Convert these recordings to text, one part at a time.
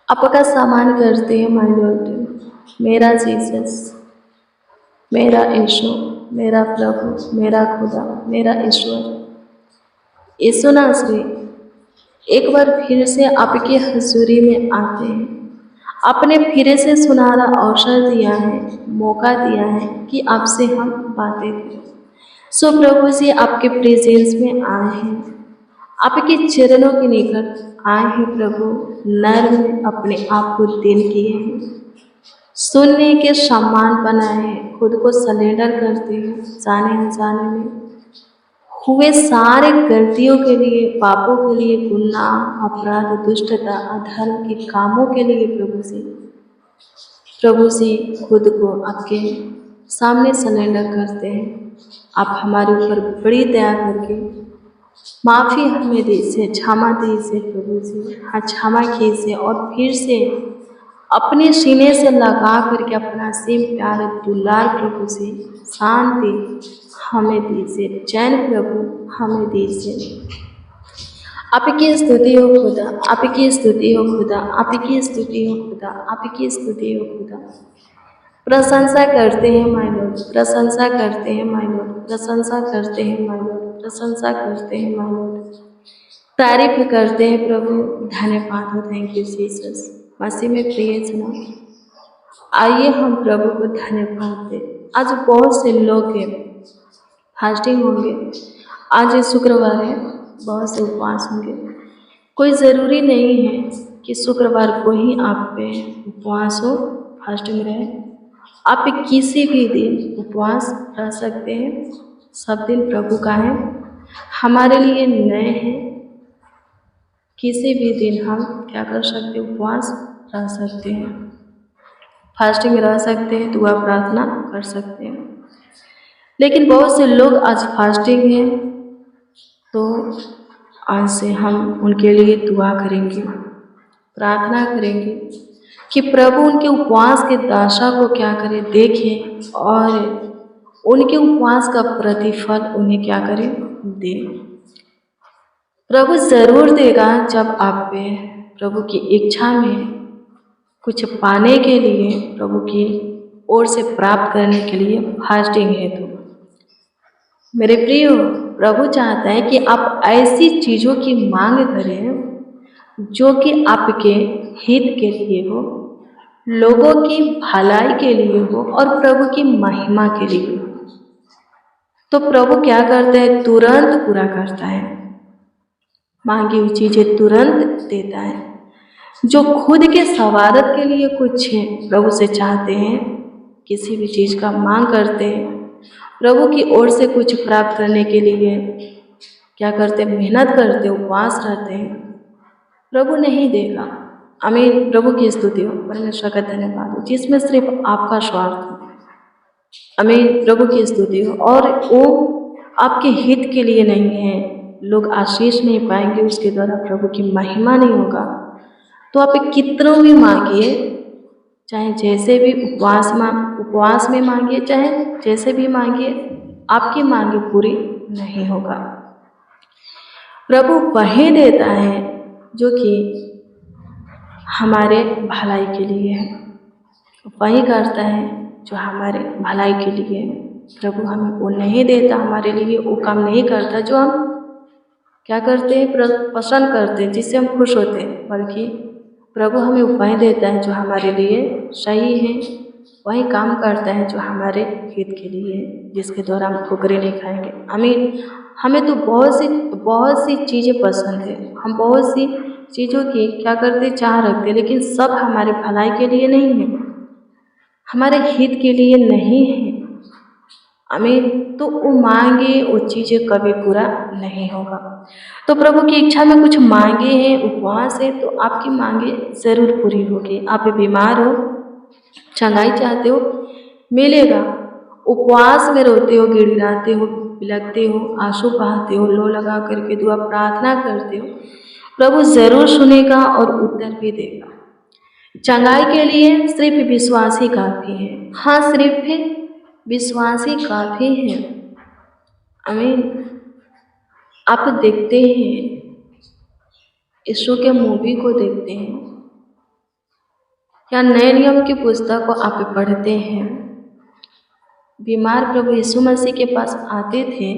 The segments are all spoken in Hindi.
आपका सामान करते हैं माय लॉर्ड। मेरा जीसस, मेरा यीशु, मेरा प्रभु, मेरा खुदा, मेरा ईश्वर, यीशु नासरी, एक बार फिर से आपकी हजूरी में आते हैं। आपने फिर से सुनहरा अवसर दिया है, मौका दिया है कि आपसे हम बातें करें। सो प्रभु जी आपके प्रेजेंस में आए हैं, आपके चरणों के निकट आए हैं प्रभु। नर्म में अपने आप को दिल किए हैं, सुनने के सम्मान बनाए हैं, खुद को सरेंडर करते हैं। जाने अनजाने में हुए सारे गलतियों के लिए, पापों के लिए, गुनाह, अपराध, दुष्टता, अधर्म के कामों के लिए प्रभु से खुद को आपके सामने सरेंडर करते हैं। आप हमारे ऊपर बड़ी दया करके माफ़ी हमें दीजिए, क्षमा दीजिए प्रभु जी। हाँ, क्षमा कीजिए और फिर से अपने सीने से लगा करके अपना सिम प्यार दुलार प्रभु से शांति हमें दीजिए, चैन प्रभु हमें दीजिए। आपकी स्तुति हो खुदा, आपकी स्तुति हो खुदा, आपकी स्तुति हो खुदा, आपकी स्तुति हो खुदा। प्रशंसा करते हैं माय लॉर्ड, प्रशंसा करते हैं माय लॉर्ड, प्रशंसा करते हैं माय लॉर्ड, प्रशंसा करते हैं माय लॉर्ड। तारीफ करते हैं प्रभु। धन्यवाद हो, थैंक यू जीसस। मसीह में प्रिय सुना, आइए हम प्रभु को धन्यवाद दें। आज बहुत से लोग हैं फास्टिंग होंगे, आज शुक्रवार है, बहुत से उपवास होंगे। कोई ज़रूरी नहीं है कि शुक्रवार को ही आप पे उपवास हो, फास्टिंग रहे। आप किसी भी दिन उपवास रह सकते हैं, सब दिन प्रभु का है, हमारे लिए नए हैं। किसी भी दिन हम क्या कर सकते हैं, उपवास रह सकते हैं, फास्टिंग रह सकते हैं, दुआ प्रार्थना कर सकते हैं। लेकिन बहुत से लोग आज फास्टिंग हैं, तो आज से हम उनके लिए दुआ करेंगे, प्रार्थना करेंगे कि प्रभु उनके उपवास के दशा को क्या करे, देखें और उनके उपवास का प्रतिफल उन्हें क्या करे, दे। प्रभु ज़रूर देगा जब आप पे प्रभु की इच्छा में कुछ पाने के लिए, प्रभु की ओर से प्राप्त करने के लिए फास्टिंग है। तो मेरे प्रियो, प्रभु चाहता है कि आप ऐसी चीज़ों की मांग करें जो कि आपके हित के लिए हो, लोगों की भलाई के लिए हो और प्रभु की महिमा के लिए हो। तो प्रभु क्या करता है, तुरंत पूरा करता है, मांगी हुई चीज़ें तुरंत देता है। जो खुद के सवारत के लिए कुछ है प्रभु से चाहते हैं, किसी भी चीज़ का मांग करते हैं, प्रभु की ओर से कुछ प्राप्त करने के लिए क्या करते हैं, मेहनत करते, उपवास रहते हैं, प्रभु नहीं देगा। आमीन। प्रभु की स्तुति हो, परमेश्वर का धन्यवाद हो जिसमें सिर्फ आपका स्वार्थ हो। आमीन। प्रभु की स्तुति हो। और वो आपके हित के लिए नहीं है, लोग आशीष नहीं पाएंगे उसके द्वारा, प्रभु की महिमा नहीं होगा। तो आप कितनों भी मांगिए, चाहे जैसे भी उपवास में मांगिए, चाहे जैसे भी मांगिए, आपकी मांगे पूरी नहीं होगा। प्रभु वही देता है जो कि हमारे भलाई के लिए है, वही करता है जो हमारे भलाई के लिए है। प्रभु हमें वो नहीं देता, हमारे लिए वो काम नहीं करता जो हम क्या करते हैं, पसंद करते हैं, जिससे हम खुश होते हैं, बल्कि प्रभु हमें वही देता है जो हमारे लिए सही है, वही काम करता है जो हमारे हित के लिए है, जिसके द्वारा हम ठोकरें नहीं खाएंगे। आमीन। हमें तो बहुत सी चीज़ें पसंद है, हम बहुत सी चीज़ों की क्या करते, चाह रखते, लेकिन सब हमारे भलाई के लिए नहीं है, हमारे हित के लिए नहीं है। आमीन। तो वो मांगे वो चीज़ें कभी पूरा नहीं होगा। तो प्रभु की इच्छा में कुछ मांगे हैं, उपवास है, तो आपकी मांगे ज़रूर पूरी होगी। आप बीमार हो, चंगाई चाहते हो, मिलेगा। उपवास में रोते हो, गिड़गिड़ाते हो, बिलखते हो, आंसू बहाते हो, लो लगा करके दुआ प्रार्थना करते हो, प्रभु ज़रूर सुनेगा और उत्तर भी देगा। चंगाई के लिए सिर्फ विश्वास ही काफ़ी है। हाँ, सिर्फ विश्वास ही काफ़ी है। आमीन। आप देखते हैं, यीशु के मूवी को देखते हैं, या नए नियम की पुस्तक को आप पढ़ते हैं, बीमार प्रभु यीशु मसीह के पास आते थे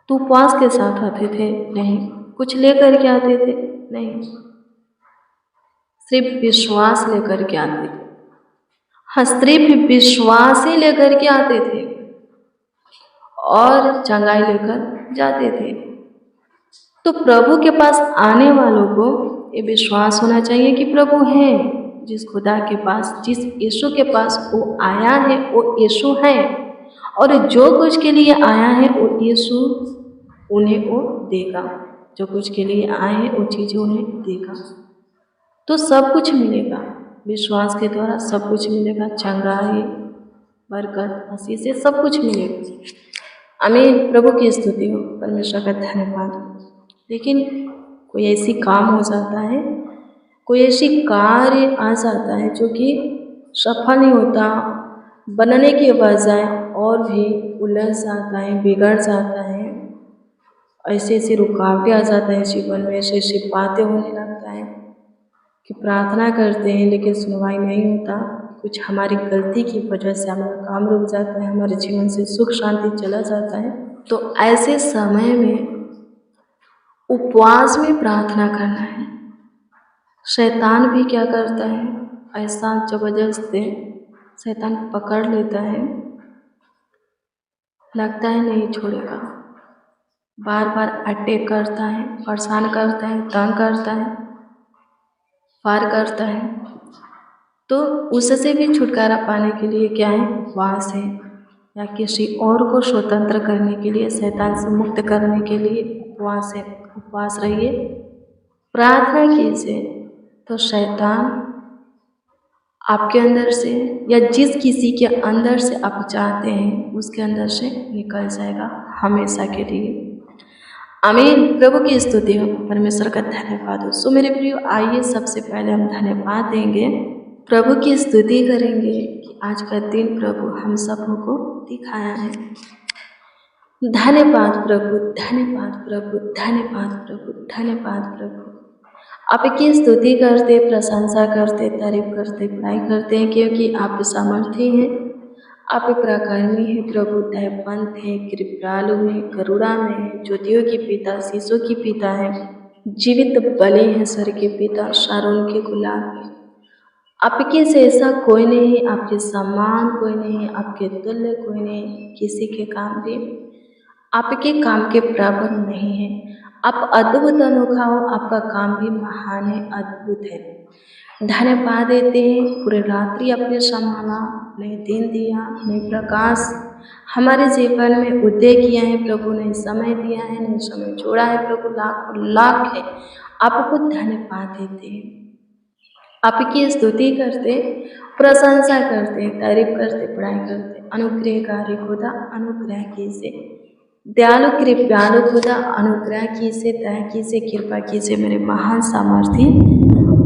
तो उपवास के साथ आते थे? नहीं। कुछ लेकर के आते थे? नहीं, सिर्फ विश्वास लेकर के आते थे। हाँ, सिर्फ विश्वास ही लेकर के आते थे और चंगाई लेकर जाते थे। तो प्रभु के पास आने वालों को ये विश्वास होना चाहिए कि प्रभु है, जिस खुदा के पास, जिस यीशु के पास वो आया है वो यीशु है, और जो कुछ के लिए आया है वो यीशु उन्हें वो देगा। जो कुछ के लिए आए हैं वो चीज़ें उन्हें देगा, तो सब कुछ मिलेगा। विश्वास के द्वारा सब कुछ मिलेगा, चंगाई, बरकत, आशीष से सब कुछ मिलेगा। आमीन। प्रभु की स्तुति हो, परमेश्वर का धन्यवाद हो। लेकिन कोई ऐसी काम हो जाता है, कोई ऐसी कार्य आ जाता है जो कि सफल नहीं होता, बनने के बजाय और भी उलझ जाता है, बिगड़ जाता है, ऐसे ऐसी रुकावटें आ जाता है जीवन में, ऐसी ऐसी बातें होने लगता है कि प्रार्थना करते हैं लेकिन सुनवाई नहीं होता। कुछ हमारी गलती की वजह से हमारा काम रुक जाता है, हमारे जीवन से सुख शांति चला जाता है। तो ऐसे समय में उपवास में प्रार्थना करना है। शैतान भी क्या करता है, ऐसा जबरदस्ती शैतान पकड़ लेता है, लगता है नहीं छोड़ेगा, बार बार अटैक करता है, परेशान करता है, तंग करता है, पार करता है। तो उससे भी छुटकारा पाने के लिए क्या है, उपवास है, या किसी और को स्वतंत्र करने के लिए, शैतान से मुक्त करने के लिए उपवास है। उपवास रहिए, प्रार्थना कीजिए, तो शैतान आपके अंदर से या जिस किसी के अंदर से आप चाहते हैं उसके अंदर से निकल जाएगा हमेशा के लिए। आमीन। प्रभु की स्तुति हो, परमेश्वर का धन्यवाद हो। सो मेरे प्रियो, आइए सबसे पहले हम धन्यवाद देंगे, प्रभु की स्तुति करेंगे कि आज का दिन प्रभु हम सबों को दिखाया है। धन्यवाद प्रभु, धन्यवाद प्रभु, धन्यवाद प्रभु, धन्यवाद प्रभु। आपकी स्तुति करते, प्रशंसा करते, तारीफ करते, बड़ाई करते हैं, क्योंकि आप सामर्थ्य हैं, आप पराक्रमी हैं प्रभु, दयावंत हैं, कृपालु हैं, करुणा में हैं, ज्योतियों के पिता, शीशों के पिता हैं, जीवित बलि हैं, सर के पिता, शारोन के गुलाब हैं। आपके से ऐसा कोई नहीं है, आपके समान कोई नहीं है, आपके तुल्य कोई नहीं, किसी के काम भी आपके काम के बराबर नहीं है। आप अद्भुत अनोखा हो, आपका काम भी महान है, अद्भुत है। धन्यवाद देते हैं, पूरे रात्रि अपने संभाला, नए दिन दिया, नए प्रकाश हमारे जीवन में उदय किया है प्रभु, नए समय दिया है, नए समय जोड़ा है प्रभु, लाख लाख है। आपको धन्यवाद देते हैं, आपकी स्तुति करते, प्रशंसा करते, तारीफ करते, पढ़ाई करते। अनुग्रहकारी खुदा, अनुग्रह कीजिए, दयालु कृपालु खुदा, अनुग्रह कीजिए, दया कीजिए, कृपा कीजिए, मेरे महान सामर्थी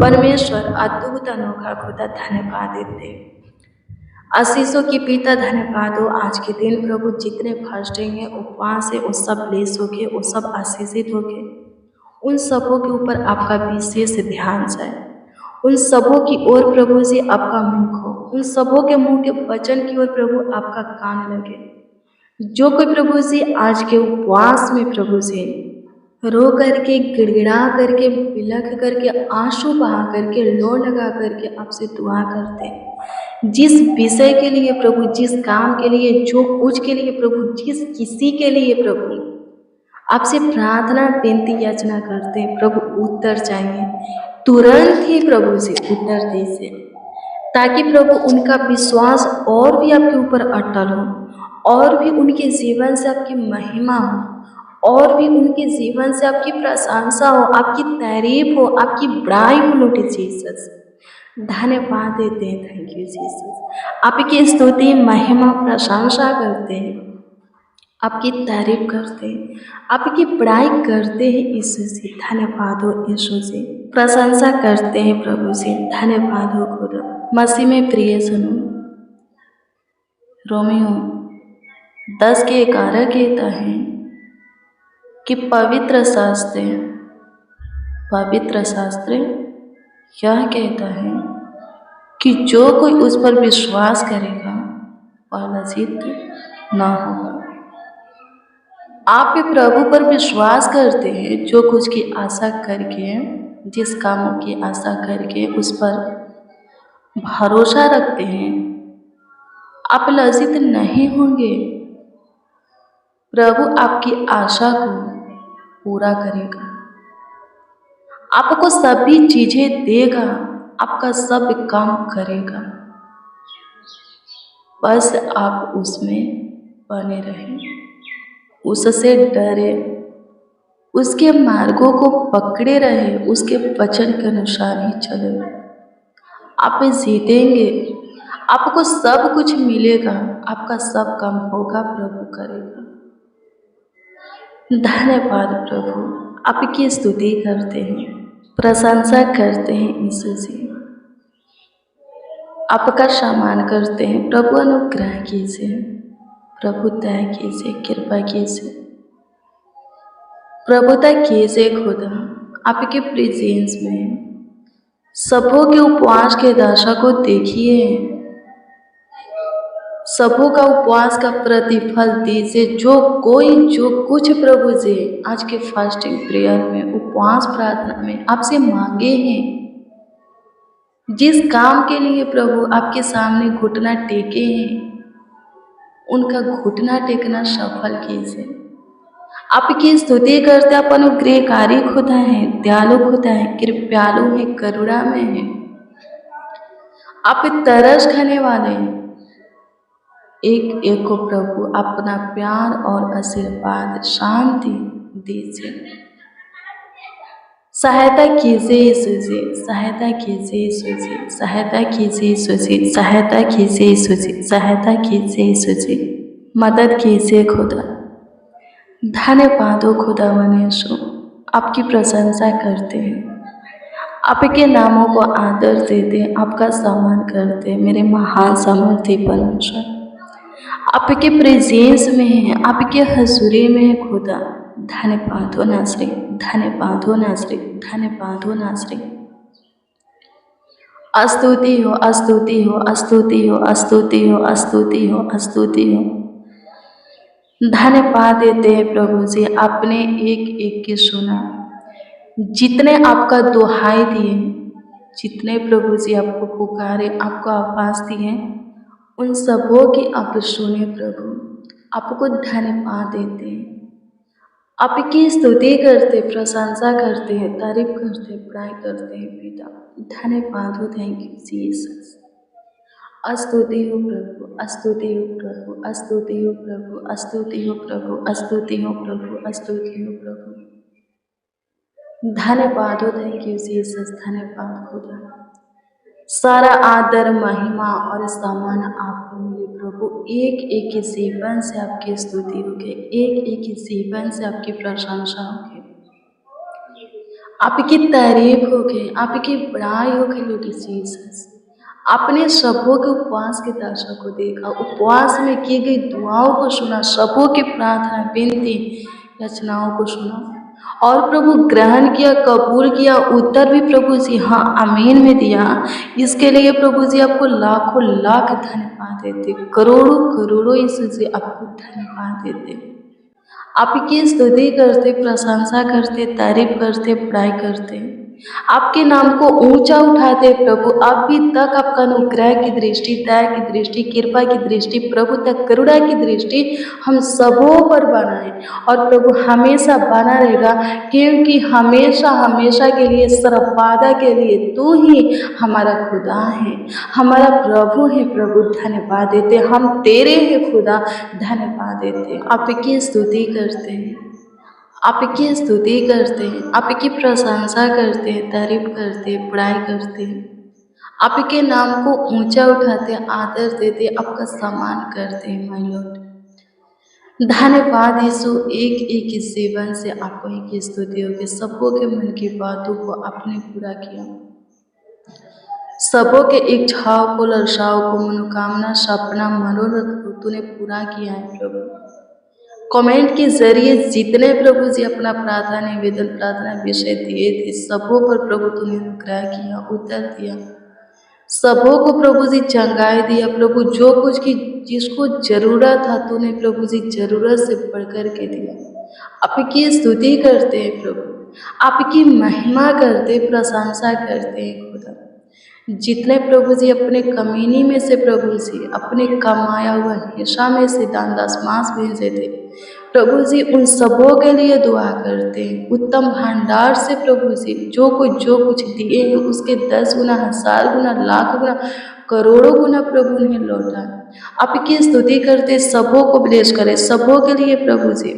परमेश्वर, अद्भुत अनोखा खुदा, धन्यवाद देते। आशीषों की पिता, धन्यवाद हो। आज के दिन प्रभु जितने फास्टिंग है, उपवास है, वो सब ब्लेस हो गए, वो सब आशीषित हो गए। उन सबों के ऊपर आपका विशेष ध्यान जाए, उन सबों की ओर प्रभु से आपका मुख हो, उन सबों के मुंह के वचन की ओर प्रभु आपका कान लगे। जो कोई प्रभु से आज के उपवास में प्रभु से रो करके, गिड़गिड़ा करके, बिलख करके, आंसू बहा करके, लो लगा करके आपसे दुआ करते, जिस विषय के लिए प्रभु, जिस काम के लिए, जो कुछ के लिए प्रभु, जिस किसी के लिए प्रभु आपसे प्रार्थना, विनती, याचना करते, प्रभु उत्तर चाहिए, तुरंत ही प्रभु से उत्तर दीजिए, ताकि प्रभु उनका विश्वास और भी आपके ऊपर अटल हो, और भी उनके जीवन से आपकी महिमा हो, और भी उनके जीवन से आपकी प्रशंसा हो, आपकी तारीफ हो, आपकी बड़ाई हो। लॉर्ड जीसस, धन्यवाद देते हैं, थैंक यू जीसस। आपकी स्तुति, महिमा, प्रशंसा करते हैं, आपकी तारीफ करते हैं, आपकी बड़ाई करते हैं यीशु से। धन्यवाद हो यीशु से, प्रशंसा करते हैं प्रभु से। धन्यवाद हो खुदा मसीह में। प्रिय सुनो, रोमियो 10:11 कहता है कि पवित्र शास्त्र यह कहता है कि जो कोई उस पर विश्वास करेगा वह लज्जित न होगा। आप भी प्रभु पर विश्वास करते हैं, जो कुछ की आशा करके, जिस कामों की आशा करके उस पर भरोसा रखते हैं, आप लज्जित नहीं होंगे। प्रभु आपकी आशा को पूरा करेगा, आपको सभी चीजें देगा, आपका सब काम करेगा। बस आप उसमें बने रहें, उससे डरे, उसके मार्गों को पकड़े रहे, उसके वचन के अनुसार ही चले। आप जीतेंगे, आपको सब कुछ मिलेगा, आपका सब काम होगा, प्रभु करेगा। धन्यवाद प्रभु, आपकी स्तुति करते हैं, प्रशंसा करते हैं यीशु जी, आपका सम्मान करते हैं। प्रभु अनुग्रह कीजिए, प्रभु दया कीजिए, कृपा कीजिए, प्रभुता कीजिए खुदा। आपके प्रेजेंस में सबों के उपवास के दशा को देखिए, सबों का उपवास का प्रतिफल दीजिए। जो कुछ प्रभु जी आज के फास्टिंग प्रेयर में, उपवास प्रार्थना में आपसे मांगे हैं, जिस काम के लिए प्रभु आपके सामने घुटना टेके हैं, उनका घुटना टेकना सफल कीजिए। आपकी स्तुति करते, आप अनुग्रहकारी खुदा है, दयालु खुदा है, कृपालु है, करुणा में है, आप तरस खाने वाले हैं। एक एक को प्रभु अपना प्यार और आशीर्वाद, शांति दीजिए। सहायता कीजिए यीशु जी, सहायता कीजिए यीशु जी, सहायता कीजिए यीशु जी, सहायता कीजिए यीशु जी, सहायता कीजिए यीशु जी, मदद कीजिए खुदा। धन्यवाद हो खुदा मनीषु, आपकी प्रशंसा करते हैं, आपके नामों को आदर देते हैं, आपका सम्मान करते हैं। मेरे महान सामर्थ्य परमेश्वर, आपके प्रेजेंस में है, आपके हजूरी में है खुदा। धन्यवाद हो नासरी, धन्यवाद हो नासरी, धन्यवाद हो नासरी। स्तुति हो, स्तुति हो, स्तुति हो, स्तुति हो, स्तुति हो, स्तुति हो। धन्यवाद देते हैं प्रभु जी, आपने एक एक के सुना, जितने आपका दुहाई दिए, जितने प्रभु जी आपको पुकारे, आपको आवाज दिए, उन सबों की आप सुने प्रभु। आपको धन्यवाद देते हैं, आपकी स्तुति करते, प्रशंसा करते हैं, तारीफ करते, बड़ाई करते हैं पिता। धन्यवाद हो, थैंक यू जीसस। स्तुति हो प्रभु, स्तुति हो प्रभु, स्तुति हो प्रभु, स्तुति हो प्रभु, स्तुति हो प्रभु, स्तुति हो प्रभु। धन्यवाद हो, थैंक यू जीसस, धन्यवाद खुदा। सारा आदर, महिमा और सम्मान आपको मिले प्रभु। एक एक के जीवन से आपकी स्तुति होगी, एक एक के जीवन से आपकी प्रशंसा होगी, आपकी तारीफ होगी, आपकी बड़ाई होगी। लॉर्ड जीसस, आपने सबों के उपवास की दशा को देखा, उपवास में की गई दुआओं को सुना, सबों की प्रार्थना, विनती, याचनाओं को सुना और प्रभु ग्रहण किया, कबूल किया, उत्तर भी प्रभु जी हाँ आमीन में दिया। इसके लिए प्रभु जी आपको लाखों लाख धन्यवाद देते, करोड़ों करोड़ों यीशु जी आपको धन्यवाद देते। आपकी स्तुति करते, प्रशंसा करते, तारीफ करते, बड़ाई करते, आपके नाम को ऊंचा उठाते प्रभु। अभी तक आपका अनुग्रह की दृष्टि, दया की दृष्टि, कृपा की दृष्टि, प्रभु तक करुणा की दृष्टि हम सबों पर बनाए और प्रभु हमेशा बना रहेगा, क्योंकि हमेशा हमेशा के लिए, सर्वदा के लिए तू ही हमारा खुदा है, हमारा प्रभु है। प्रभु धन्यवाद देते, हम तेरे हैं खुदा, धन्यवाद देते, आपकी स्तुति करते हैं, आपकी स्तुति करते हैं, आपकी प्रशंसा करते हैं, तारीफ करते हैं, बड़ाई करते हैं, आपके नाम को ऊंचा उठाते हैं, आदर देते हैं, आपका सम्मान करते हैं माय लॉर्ड। धन्यवाद यीशु, एक एक जीवन से आपको ही स्तुति होगी। सबों के मन की बातों को आपने पूरा किया, सबों के इच्छाओं को, ललसाओं को, मनोकामना, सपना, मनोरथ को तूने पूरा किया है प्रभु। कमेंट के जरिए जितने प्रभु जी अपना प्रार्थना, निवेदन, प्रार्थना विषय दिए थे, सबों पर प्रभु तूने अनुग्रह किया, उत्तर दिया, सबों को प्रभु जी चंगाई दिया प्रभु, जो कुछ की जिसको जरूरत था तूने प्रभु जी जरूरत से बढ़ कर के दिया। आपकी स्तुति करते हैं प्रभु, आपकी महिमा करते, प्रशंसा करते हैं खुदा। जितने प्रभु जी अपने कमीनी में से प्रभु जी अपने कमाया हुआ हिस्सा में से दान दशमांश भेजे थे प्रभु जी, उन सबों के लिए दुआ करते हैं। उत्तम भंडार से प्रभु जी जो कुछ दिए हैं उसके 10 गुना, 1000 गुना, लाख गुना, करोड़ों गुना प्रभु ने लौटा। आपकी स्तुति करते, सबों को ब्लेस करे, सबों के लिए प्रभु जी।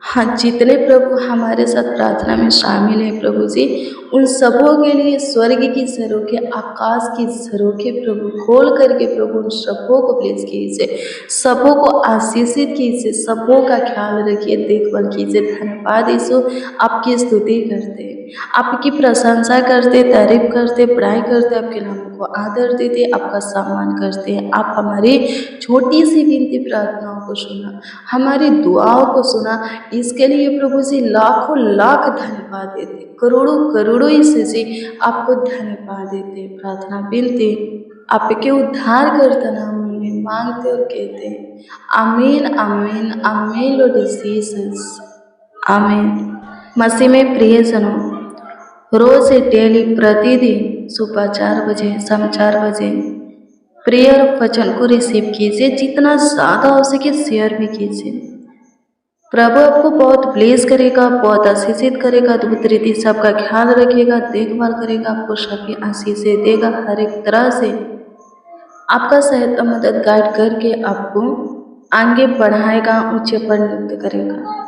हाँ, जितने प्रभु हमारे साथ प्रार्थना में शामिल हैं प्रभु जी, उन सबों के लिए स्वर्ग की झरोखे, आकाश की झरोखे प्रभु खोल करके प्रभु उन सबों को ब्लेस कीजिए, सबों को आशीषित कीजिए, सबों का ख्याल रखिए, देखभाल कीजिए। धन्यवाद यीशु, आपकी स्तुति करते, आपकी प्रशंसा करते, तारीफ करते, बड़ाई करते, आपके नाम को आदर देते, आपका सम्मान करते हैं। आप हमारी छोटी सी विनती प्रार्थनाओं को सुना, हमारी दुआओं को सुना, इसके लिए प्रभु जी लाखों लाख धन्यवाद देते, करोड़ों करोड़ों ईश्वर जी आपको धन्यवाद देते। प्रार्थना विनती आपके उद्धार करता नाम में मांगते और कहते हैं आमीन आमीन आमीन लॉर्ड जीसस, आमीन। मसीह में प्रिय जनों, रोज डेली प्रतिदिन सुबह 4 बजे, शाम 4 बजे प्रेयर वचन को रिसीव कीजिए, जितना ज़्यादा हो सके शेयर भी कीजिए। प्रभु आपको बहुत ब्लेस करेगा, बहुत आशीषित करेगा, अद्भुत रीति से आपका ख्याल रखेगा, देखभाल करेगा, आपको सभी आशीषें देगा, हर एक तरह से आपका सहायता मदद गाइड करके आपको आगे बढ़ाएगा, ऊंचे पर नियुक्त करेगा।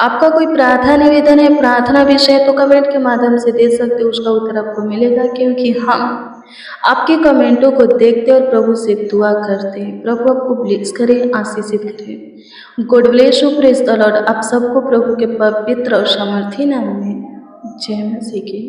आपका कोई प्रार्थना निवेदन है, प्रार्थना विषय, तो कमेंट के माध्यम से दे सकते हो, उसका उत्तर आपको मिलेगा, क्योंकि हम आपके कमेंटों को देखते और प्रभु से दुआ करते हैं। प्रभु आपको ब्लेस करे, आशीषित करे। God bless you, praise the Lord. आप सबको प्रभु के पवित्र और सामर्थी नाम में जय मसीह की।